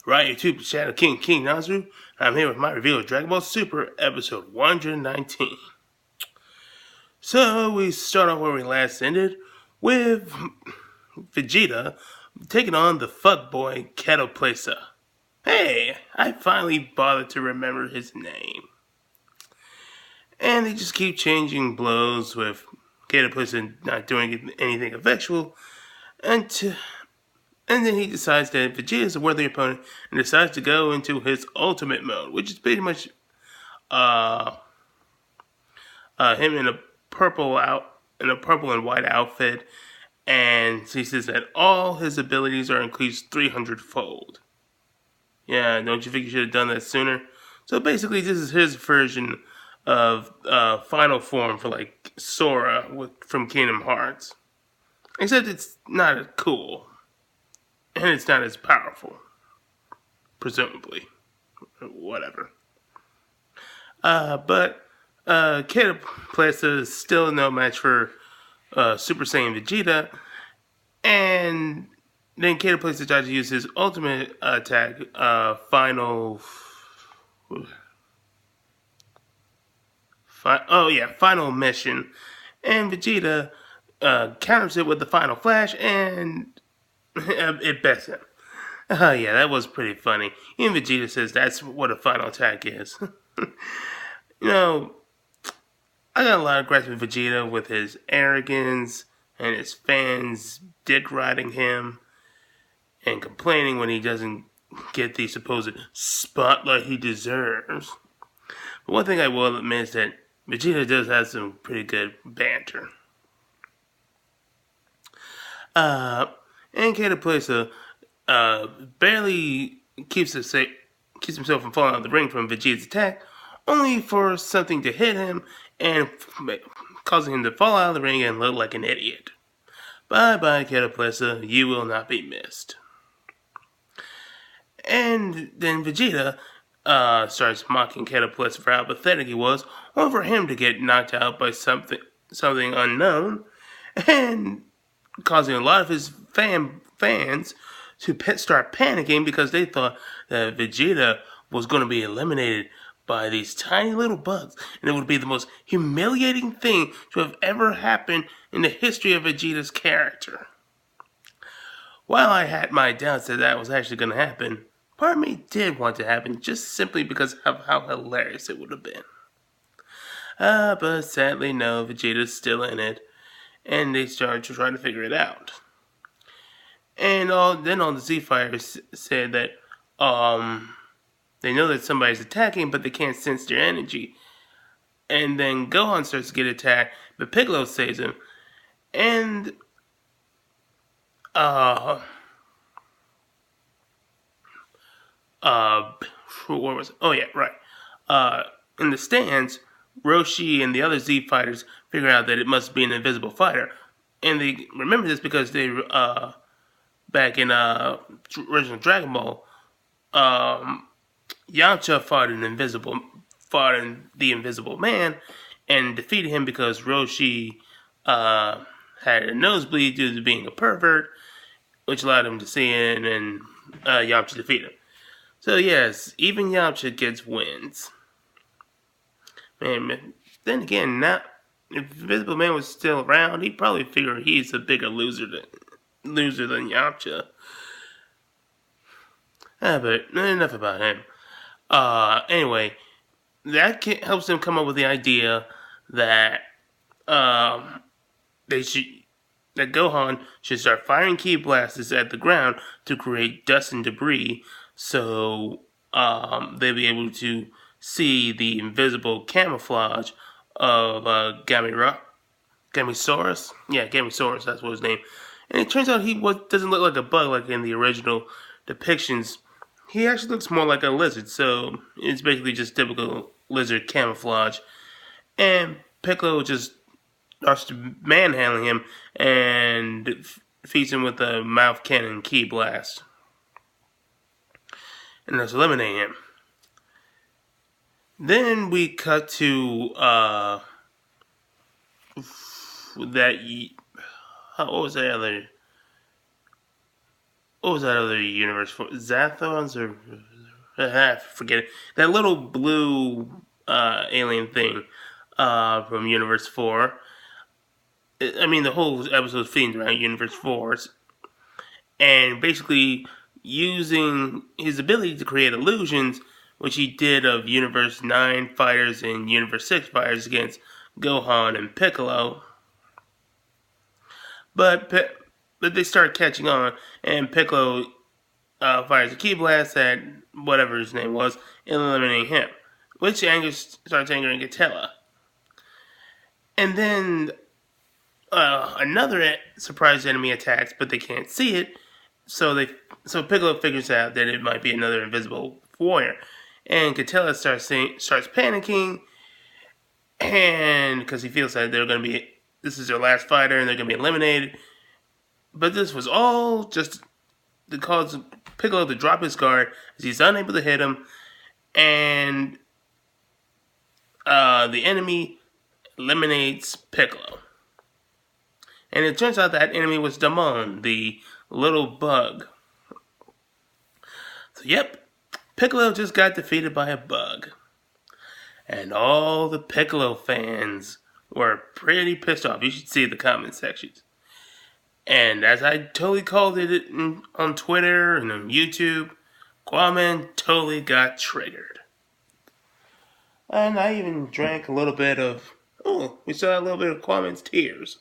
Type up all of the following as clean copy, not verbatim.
Right, YouTube, Shadow King Nazru. I'm here with my review of Dragon Ball Super, episode 119. So, we start off where we last ended, with Vegeta taking on the fuckboy Katella. Hey, I finally bothered to remember his name. And they just keep changing blows with Katella not doing anything effectual, and then he decides that Vegeta is a worthy opponent and decides to go into his ultimate mode, which is pretty much him in a purple and white outfit, and he says that all his abilities are increased 300-fold. Yeah, don't you think you should have done that sooner? So basically, this is his version of final form for like Sora from Kingdom Hearts, except it's not as cool. And it's not as powerful. Presumably. Whatever. But Katella is still no match for Super Saiyan Vegeta. And then Katella decides to use his ultimate attack, Final Mission. And Vegeta counters it with the Final Flash, and it bets him. Oh yeah, that was pretty funny. Even Vegeta says that's what a final attack is. You know, I got a lot of gripes with Vegeta with his arrogance and his fans dick riding him and complaining when he doesn't get the supposed spotlight he deserves. But one thing I will admit is that Vegeta does have some pretty good banter. And Katella barely keeps himself from falling out of the ring from Vegeta's attack, only for something to hit him and causing him to fall out of the ring and look like an idiot. Bye-bye, Katella, you will not be missed. And then Vegeta starts mocking Katella for how pathetic he was, only for him to get knocked out by something unknown, and causing a lot of his fans to start panicking because they thought that Vegeta was going to be eliminated by these tiny little bugs, and it would be the most humiliating thing to have ever happened in the history of Vegeta's character. While I had my doubts that was actually going to happen, part of me did want it to happen just simply because of how hilarious it would have been. But sadly no, Vegeta's still in it, and they start to try to figure it out. And then all the Z-Fighters said that they know that somebody's attacking, but they can't sense their energy. And then Gohan starts to get attacked, but Piccolo saves him. And where was it? Oh yeah, right. In the stands, Roshi and the other Z-Fighters figure out that it must be an invisible fighter. And they remember this because they back in original Dragon Ball, Yamcha fought the Invisible Man and defeated him because Roshi had a nosebleed due to being a pervert, which allowed him to see in, and Yamcha defeated him. So yes, even Yamcha gets wins. Man, then again, if Invisible Man was still around, he'd probably figure he's a bigger loser than Yamcha. But enough about him. Anyway, that helps them come up with the idea that Gohan should start firing ki blasters at the ground to create dust and debris, so they'll be able to see the invisible camouflage of Gamisaurus. Yeah, Gamisaurus, that's what his name. And it turns out he doesn't look like a bug like in the original depictions. He actually looks more like a lizard, so it's basically just typical lizard camouflage. And Piccolo just starts to manhandling him and feeds him with a mouth cannon ki blast. And thus eliminating him. Then we cut to what was the other? what was that other universe for? Zathons or forget it. That little blue alien thing from Universe 4. I mean, the whole episode themed around Universe 4, and basically using his ability to create illusions, which he did of Universe 9 fighters and Universe 6 fighters against Gohan and Piccolo. But they start catching on, and Piccolo fires a key blast at whatever his name was, eliminating him, which starts angering Katella. And then another surprise enemy attacks, but they can't see it, so Piccolo figures out that it might be another invisible warrior, and Katella starts panicking, and because he feels that this is their last fighter and they're going to be eliminated. But this was all just to cause Piccolo to drop his guard as he's unable to hit him, and the enemy eliminates Piccolo. And it turns out that enemy was Damon, the little bug. So yep, Piccolo just got defeated by a bug. And all the Piccolo fans were pretty pissed off. You should see the comment sections. And as I totally called it on Twitter and on YouTube, Aquaman totally got triggered. And I even drank a little bit of... Oh, we saw a little bit of Aquaman's tears.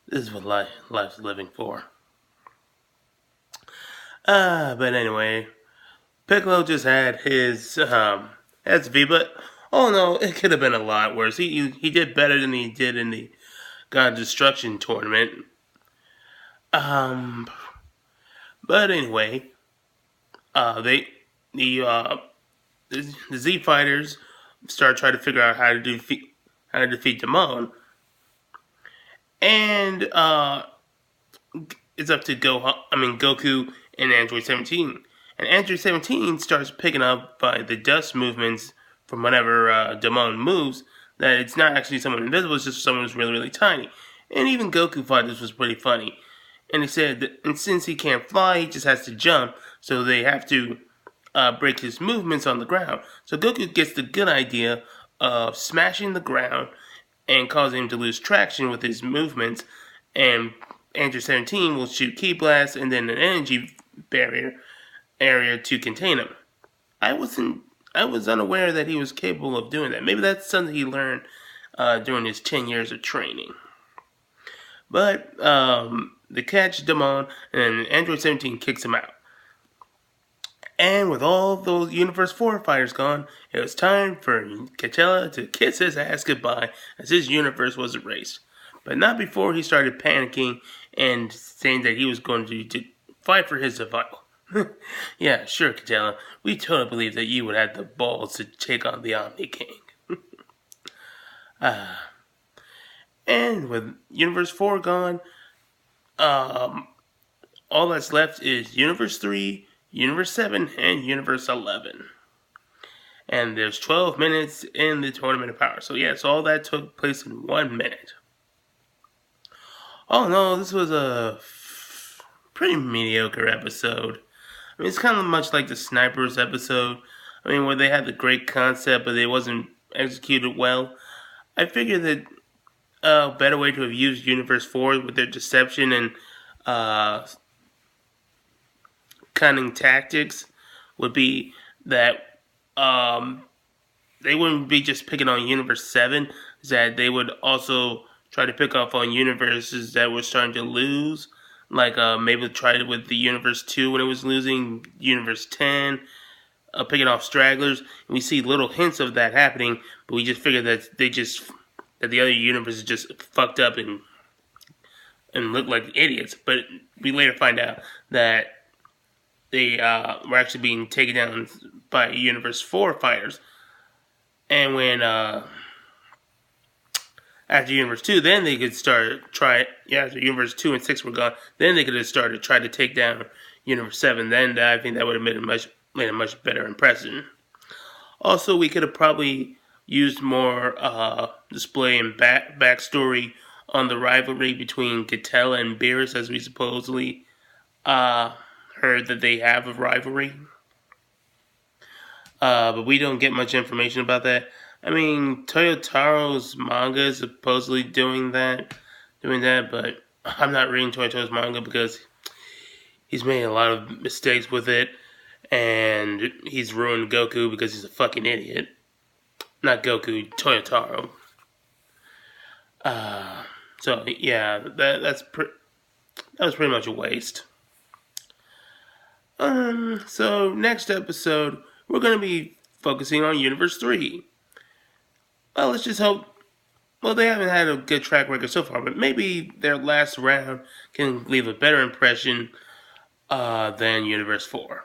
This is what life's living for. But anyway, Piccolo just had his SV, but oh no, it could have been a lot worse. He did better than he did in the God of Destruction tournament. But anyway, the Z fighters start trying to figure out how to defeat Damon, and it's up to Goku and Android 17. And Android 17 starts picking up by the dust movements from whenever Damon moves that it's not actually someone invisible, it's just someone who's really, really tiny. And even Goku thought this was pretty funny. And he said that since he can't fly, he just has to jump, so they have to break his movements on the ground. So Goku gets the good idea of smashing the ground and causing him to lose traction with his movements, and Android 17 will shoot Ki Blast and then an energy barrier area to contain him. I was unaware that he was capable of doing that. Maybe that's something he learned during his 10 years of training. But they catch Damon, and Android 17 kicks him out. And with all those Universe 4 fighters gone, it was time for Katella to kiss his ass goodbye as his universe was erased. But not before he started panicking and saying that he was going to fight for his survival. Yeah, sure, Katella. We totally believe that you would have the balls to take on the Omni King. And with Universe 4 gone, all that's left is Universe 3, Universe 7, and Universe 11. And there's 12 minutes in the Tournament of Power. So yes, all that took place in 1 minute. Oh no, this was a pretty mediocre episode. I mean, it's kind of much like the Snipers episode. I mean, where they had the great concept, but it wasn't executed well. I figured that a better way to have used Universe 4 with their deception and cunning tactics would be that they wouldn't be just picking on Universe 7, that they would also try to pick up on universes that were starting to lose. Like maybe tried it with the Universe 2 when it was losing, Universe 10, picking off stragglers. And we see little hints of that happening, but we just figured that that the other universes just fucked up and looked like idiots. But we later find out that they were actually being taken down by Universe 4 fighters. And when after Universe 2, then they could after Universe 2 and 6 were gone, then they could have started trying to take down Universe 7. Then I think that would have made a much better impression. Also, we could have probably used more display and backstory on the rivalry between Katella and Beerus, as we supposedly heard that they have a rivalry. But we don't get much information about that. I mean, Toyotaro's manga is supposedly doing that, but I'm not reading Toyotaro's manga because he's made a lot of mistakes with it, and he's ruined Goku because he's a fucking idiot. Not Goku, Toyotaro. So yeah, that was pretty much a waste. So next episode we're gonna be focusing on Universe 3. Well, let's just hope. Well, they haven't had a good track record so far, but maybe their last round can leave a better impression than Universe 4.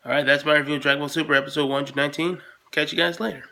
Alright, that's my review of Dragon Ball Super episode 119. Catch you guys later.